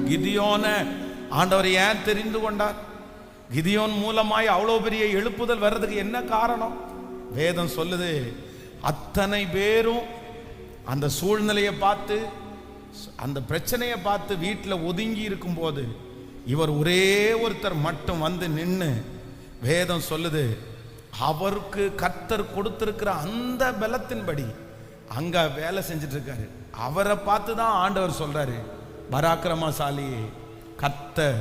கிதியோனை ஆண்டவர் ஏன் தெரிந்து கொண்டார்? கிதியோன் மூலமாய் அவ்வளோ பெரிய எழுப்புதல் வர்றதுக்கு என்ன காரணம்? வேதம் சொல்லுது, அத்தனை பேரும் அந்த சூழ்நிலையை பார்த்து, அந்த பிரச்சனையை பார்த்து வீட்டில் ஒதுங்கி இருக்கும்போது இவர் ஒரே ஒருத்தர் மட்டும் வந்து நின்று, வேதம் சொல்லுது, அவருக்கு கர்த்தர் கொடுத்திருக்கிற அந்த பலத்தின்படி அங்க வேலை செஞ்சுட்டு இருக்காரு. அவரை பார்த்து தான் ஆண்டவர் சொல்றாரு, பராக்கிரமசாலி கர்த்தர்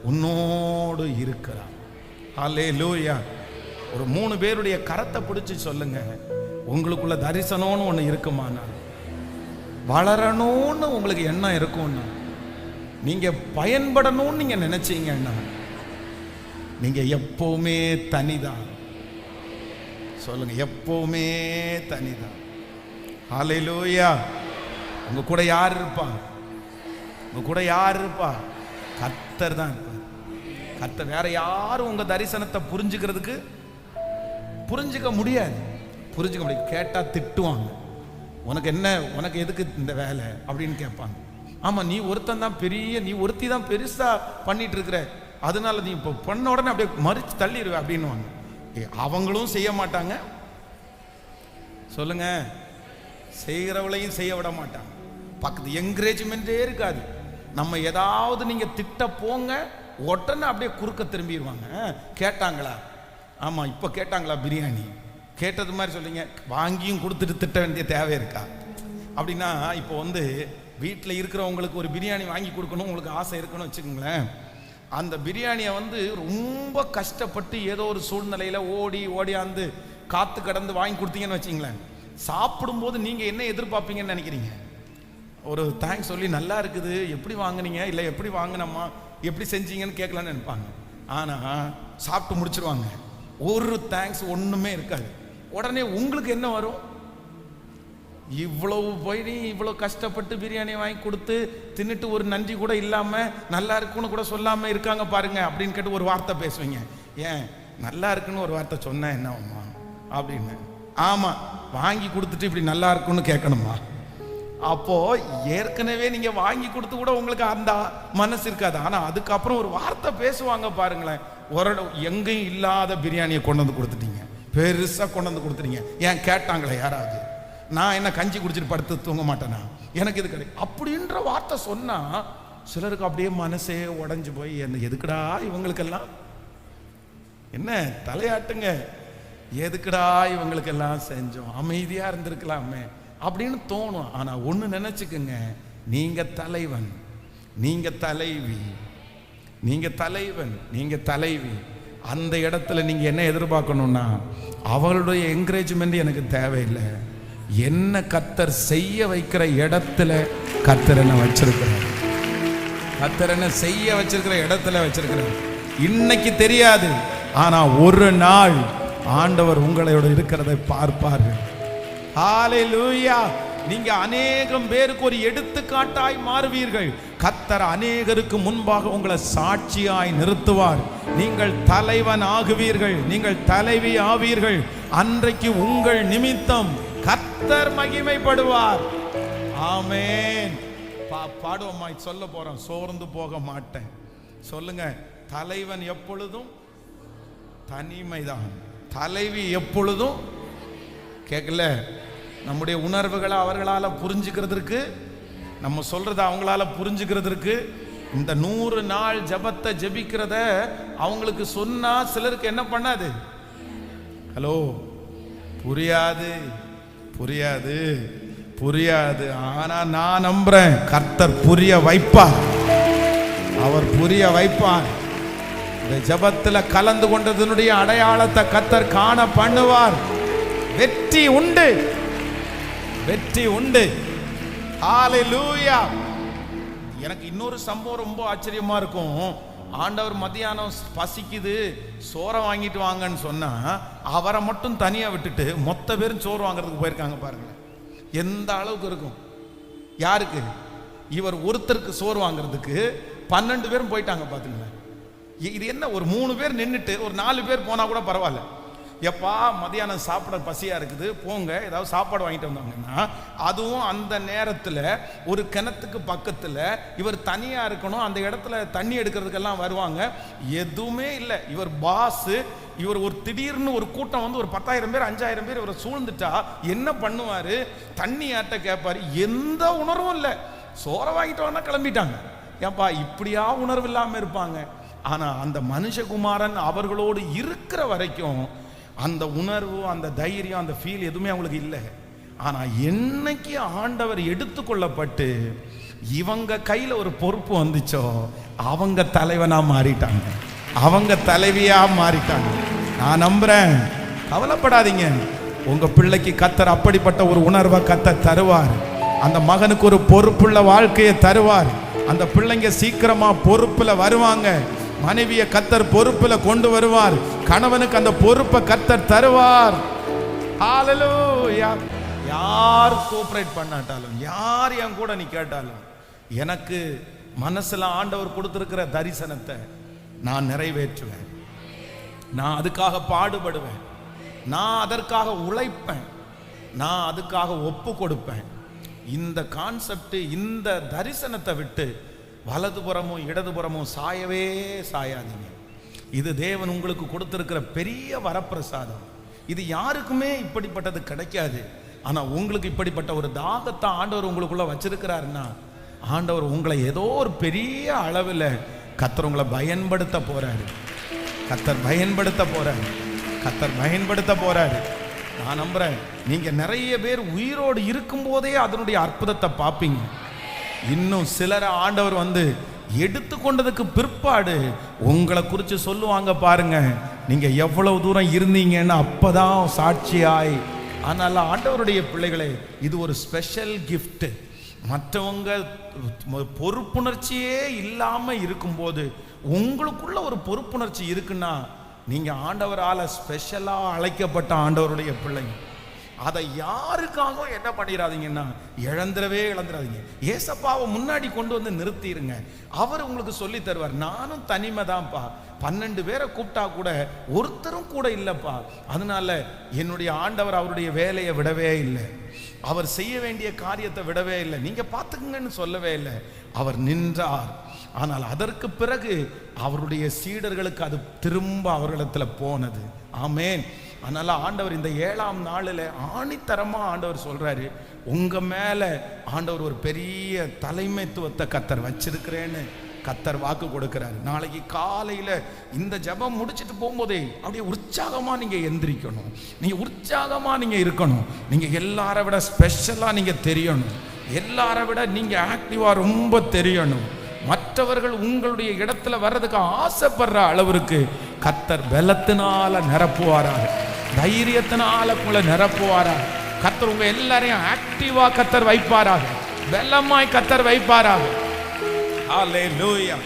உன்னோடு இருக்கிறார். ஹல்லேலூயா. ஒரு 3 பேருடைய கரத்தை பிடிச்சி சொல்லுங்க, உங்களுக்குள்ள தரிசனம்னு ஒன்று இருக்குமானா, வளரணும்னு உங்களுக்கு எண்ணம் இருக்கும்னா, நீங்க பயன்படணும்னு நீங்க நினைச்சீங்கன்னா, நீங்க எப்பவுமே தனிதான். சொல்லுங்க, எப்பவுமே தனிதான். ஹல்லேலூயா. உங்க கூட யார் இருப்பா? உங்க கூட யார் இருப்பா? கர்த்தர் தான் இருப்பார். கர்த்தர். வேற யாரும் உங்க தரிசனத்தை புரிஞ்சுக்க முடியாது. புரிஞ்சுக்க முடியாது. கேட்டா திட்டுவாங்க. உனக்கு என்ன, உனக்கு எதுக்கு இந்த வேலை அப்படின்னு கேட்பாங்க. ஆமா, நீ ஒருத்தன் தான் பெரிய, நீ ஒருத்தி தான் பெருசா பண்ணிட்டு இருக்கிற, அதனால நீ இப்போ பண்ண உடனே அப்படியே மறிச்சு தள்ளிடுவேன் அப்படின்னுவாங்க. அவங்களும் செய்ய மாட்டாங்க. சொல்லுங்க, செய்கிறவளையும் செய்ய விட மாட்டாங்க. பக்கத்து என்கரேஜ்மெண்டே இருக்காது. நம்ம ஏதாவது நீங்க திட்ட போங்க, உடனே அப்படியே குறுக்க திரும்பிடுவாங்க. கேட்டாங்களா? ஆமா, இப்போ கேட்டாங்களா பிரியாணி? கேட்டது மாதிரி சொல்லிங்க, வாங்கியும் கொடுத்துட்டு திட்ட வேண்டிய தேவை இருக்கா? அப்படின்னா இப்போ வீட்டில் இருக்கிறவங்களுக்கு ஒரு பிரியாணி வாங்கி கொடுக்கணும் உங்களுக்கு ஆசை இருக்குன்னு வச்சுக்கோங்களேன். அந்த பிரியாணியை ரொம்ப கஷ்டப்பட்டு ஏதோ ஒரு சூழ்நிலையில் ஓடியாந்து காத்து கடந்து வாங்கி கொடுத்தீங்கன்னு வச்சிங்களேன், சாப்பிடும்போது நீங்கள் என்ன எதிர்பார்ப்பீங்கன்னு நினைக்கிறீங்க? ஒரு தேங்க்ஸ் சொல்லி நல்லா இருக்குது, எப்படி வாங்கினீங்க, இல்லை எப்படி வாங்கினம்மா, எப்படி செஞ்சீங்கன்னு கேட்கலான்னு நினைப்பாங்க. ஆனால் சாப்பிட்டு முடிச்சிருவாங்க, ஒரு தேங்க்ஸ் ஒன்றுமே இருக்காது. உடனே உங்களுக்கு என்ன வரும்? இவ்வளவு போய் இவ்வளோ கஷ்டப்பட்டு பிரியாணி வாங்கி கொடுத்து தின்னுட்டு ஒரு நன்றி கூட இல்லாமல் நல்லா இருக்குன்னு கூட சொல்லாமல் இருக்காங்க பாருங்க அப்படின்னு கேட்டு ஒரு வார்த்தை பேசுவீங்க. ஏன் நல்லா இருக்குன்னு ஒரு வார்த்தை சொன்னா என்னம்மா அப்படின்னு? ஆமாம், வாங்கி கொடுத்துட்டு இப்படி நல்லா இருக்குன்னு கேட்கணுமா? அப்போ ஏற்கனவே நீங்க வாங்கி கொடுத்து கூட உங்களுக்கு அந்த மனசு இருக்காது. ஆனா அதுக்கப்புறம் ஒரு வார்த்தை பேசுவாங்க பாருங்களேன், ஒரு எங்கேயும் இல்லாத பிரியாணியை கொண்டு வந்து கொடுத்துட்டீங்க, பெருசா கொண்டு வந்து கொடுத்துட்டீங்க. ஏன் கேட்டாங்களே யாராவது? நான் என்ன கஞ்சி குடிச்சிட்டு படுத்து தூங்க மாட்டேனா? எனக்கு இது கிடையாது அப்படின்ற வார்த்தை சொன்னா சிலருக்கு அப்படியே மனசே உடஞ்சு போய், என்ன எதுக்குடா இவங்களுக்கெல்லாம், என்ன தலையாட்டுங்க, எதுக்குடா இவங்களுக்கெல்லாம் செஞ்சோம், அமைதியா இருந்திருக்கலாமே அப்படின்னு தோணும். ஆனா ஒண்ணு நினைச்சுக்குங்க, நீங்க தலைவன், நீங்க தலைவி, நீங்க தலைவன், நீங்க தலைவி. அந்த இடத்துல நீங்க என்ன எதிர்பார்க்கணும்னா, அவளுடைய என்கரேஜ்மெண்ட் எனக்கு தேவையில்லை, என்ன கர்த்தர் செய்ய வைக்கிற இடத்துல கர்த்தர் என்ன வச்சிருக்கிறார், கர்த்தர் என்ன செய்ய வச்சிருக்கிற இடத்துல வச்சிருக்கிறார். இன்னைக்கு தெரியாது, ஆனா ஒரு நாள் ஆண்டவர் உங்களோட இருக்கிறதை பார்ப்பார்கள். ஹல்லேலூயா. நீங்க அநேகம் பேருக்கு ஒரு எடுத்துக்காட்டாய் மாறுவீர்கள். கர்த்தர் அநேகருக்கு முன்பாக உங்களை சாட்சியாய் நிறுத்துவார். நீங்கள் தலைவன் ஆகுவீர்கள், நீங்கள் தலைவி ஆவீர்கள். அன்றைக்கு உங்கள் நிமித்தம் கர்த்தர் மகிமைப்படுவார். ஆமென். பாடுவோமா? சொல்ல போறோம், சோர்ந்து போக மாட்டேன். சொல்லுங்க, தலைவன் எப்பொழுதும் தனிமைதான், தலைவி எப்பொழுதும் கேட்கல. நம்முடைய உணர்வுகளை அவர்களால புரிஞ்சுக்கிறதுக்கு, நம்ம சொல்றத அவங்களால புரிஞ்சுக்கிறதுக்கு, இந்த 100 நாள் ஜபத்தை ஜபிக்கிறத அவங்களுக்கு சொன்னா சிலருக்கு என்ன பண்ணாது? ஹலோ, புரியாது புரியாது புரியாது. ஆனா நான் நம்புறேன், கர்த்தர் புரிய வைப்பார், அவர் புரிய வைப்பார். இந்த ஜபத்துல கலந்து கொண்டதனுடைய அடையாளத்தை கர்த்தர் காண பண்ணுவார். வெற்றி உண்டு, வெற்றி உண்டு. ஹல்லேலூயா. எனக்கு இன்னொரு சம்பவம் ரொம்ப ஆச்சரியமா இருக்கும். ஆண்டவர் மத்தியானம் பசிக்குது, சோறை வாங்கிட்டு வாங்கன்னு சொன்னா அவரை மட்டும் தனியா விட்டுட்டு மொத்த பேரும் சோறு வாங்குறதுக்கு போயிருக்காங்க பாருங்க. எந்த அளவுக்கு இருக்கும்? யாருக்கு? இவர் ஒருத்தருக்கு சோறு வாங்குறதுக்கு 12 பேரும் போயிட்டாங்க பாத்துங்களேன். இது என்ன, ஒரு 3 பேர் நின்றுட்டு ஒரு 4 பேர் போனா கூட பரவாயில்ல, எப்பா மதியானம் சாப்பிட பசியா இருக்குது, போங்க ஏதாவது சாப்பாடு வாங்கிட்டு வந்தாங்கன்னா, அதுவும் அந்த நேரத்தில் ஒரு கிணத்துக்கு பக்கத்தில் இவர் தனியா இருக்கணும், அந்த இடத்துல தண்ணி எடுக்கிறதுக்கெல்லாம் வருவாங்க, எதுவுமே இல்லை. இவர் பாஸ். இவர் ஒரு திடீர்னு ஒரு கூட்டம் வந்து ஒரு 10,000 பேர் 5,000 பேர் இவரை சூழ்ந்துட்டா என்ன பண்ணுவாரு? தண்ணி ஆட்ட கேட்பாரு. எந்த உணர்வும் இல்லை. சோற வாங்கிட்டு வந்தா கிளம்பிட்டாங்க. ஏப்பா இப்படியா உணர்வு இல்லாம இருப்பாங்க? ஆனா அந்த மனுஷகுமாரன் அவர்களோடு இருக்கிற வரைக்கும் அந்த உணர்வு, அந்த தைரியம், அந்த ஃபீல் எதுவுமே அவங்களுக்கு இல்லை. ஆனா என்னைக்கு ஆண்டவர் எடுத்துக்கொள்ளப்பட்டு இவங்க கையில ஒரு பொறுப்பு வந்துச்சோ, அவங்க தலைவனா மாறிட்டாங்க, அவங்க தலைவியா மாறிட்டாங்க. நான் நம்புறேன், கவலைப்படாதீங்க. உங்க பிள்ளைக்கு கர்த்தர் அப்படிப்பட்ட ஒரு உணர்வை கர்த்தர் தருவார். அந்த மகனுக்கு ஒரு பொறுப்புள்ள வாழ்க்கையை தருவார். அந்த பிள்ளைங்க சீக்கிரமா பொறுப்புல வருவாங்க. மனைவிய கர்த்தர் பொறுப்புல கொண்டு வருவார். கணவனுக்கு அந்த பொறுப்பை கர்த்தர் தருவார். ஹalleluya. யார் கோஆபரேட் பண்ணாட்டாலும், யார் என் கூட நீ கேட்டாலும், எனக்கு மனசுல ஆண்டவர் கொடுத்திருக்கிற தரிசனத்தை நான் நிறைவேற்றுவேன். நான் அதுக்காக பாடுபடுவேன். நான் அதற்காக உழைப்பேன். நான் அதுக்காக ஒப்பு கொடுப்பேன். இந்த கான்செப்ட், இந்த தரிசனத்தை விட்டு வலதுபுறமும் இடதுபுறமும் சாயவே சாயாதீங்க. இது தேவன் உங்களுக்கு கொடுத்திருக்கிற பெரிய வரப்பிரசாதம். இது யாருக்குமே இப்படிப்பட்டது கிடைக்காது. ஆனா உங்களுக்கு இப்படிப்பட்ட ஒரு தாகத்தை ஆண்டவர் உங்களுக்குள்ள வச்சிருக்கிறாருன்னா, ஆண்டவர் உங்களை ஏதோ ஒரு பெரிய அளவில் கர்த்தர் உங்களை பயன்படுத்த போறாரு. கர்த்தர் பயன்படுத்த போறாரு. கர்த்தர் பயன்படுத்த போறாரு. நான் நம்புறேன், நீங்க நிறைய பேர் உயிரோடு இருக்கும் போதே அதனுடைய அற்புதத்தை பார்ப்பீங்க. இன்னும் சிலரை ஆண்டவர் வந்து எடுத்துக்கொண்டதுக்கு பிற்பாடு உங்களை குறித்து சொல்லுவாங்க பாருங்க, நீங்க எவ்வளவு தூரம் இருந்தீங்கன்னு அப்பதான் சாட்சியாய். அதனால ஆண்டவருடைய பிள்ளைகளே, இது ஒரு ஸ்பெஷல் கிஃப்ட். மற்றவங்க பொறுப்புணர்ச்சியே இல்லாம இருக்கும்போது உங்களுக்குள்ள ஒரு பொறுப்புணர்ச்சி இருக்குன்னா, நீங்க ஆண்டவரால ஸ்பெஷலா அழைக்கப்பட்ட ஆண்டவருடைய பிள்ளைங்க. அதை யாருக்காகவும் என்ன பண்ணிடாதீங்கன்னா, இழந்துடாதீங்க. ஏசப்பாவை முன்னாடி கொண்டு வந்து நிறுத்திடுங்க. அவர் உங்களுக்கு சொல்லி தருவார். நானும் தனிமை தான்ப்பா, 12 பேரை கூப்பிட்டா கூட ஒருத்தரும் கூட இல்லைப்பா. அதனால என்னுடைய ஆண்டவர் அவருடைய வேலையை விடவே இல்லை. அவர் செய்ய வேண்டிய காரியத்தை விடவே இல்லை. நீங்க பார்த்துக்குங்கன்னு சொல்லவே இல்லை. அவர் நின்றார். ஆனால் அதற்கு பிறகு அவருடைய சீடர்களுக்கு அது திரும்ப அவர்களிடத்தில் போனது. ஆமேன். அதனால ஆண்டவர் இந்த 7ஆம் நாளில் ஆணித்தரமா ஆண்டவர் சொல்றாரு, உங்க மேல ஆண்டவர் ஒரு பெரிய தலைமைத்துவத்தை கர்த்தர் வச்சிருக்கிறேன்னு கர்த்தர் வாக்கு கொடுக்கிறாரு. நாளைக்கு காலையில இந்த ஜெபம் முடிச்சுட்டு போகும்போதே அப்படியே உற்சாகமா நீங்க எந்திரிக்கணும். நீங்க உற்சாகமா நீங்க இருக்கணும். நீங்க எல்லாரை விட ஸ்பெஷலா நீங்க தெரியணும். எல்லாரை விட நீங்க ஆக்டிவா ரொம்ப தெரியணும். மற்றவர்கள் உங்களுடைய இடத்துல வர்றதுக்கு ஆசைப்படுற அளவிற்கு கர்த்தர் பலத்தினால நிரப்புவாராக, தைரியத்தினால உங்களை நிரப்புவாராக. கர்த்தர் உங்க எல்லாரையும் ஆக்டிவா கர்த்தர் வைப்பாராக, பலமாய் கர்த்தர் வைப்பாராக. ஹalleluya.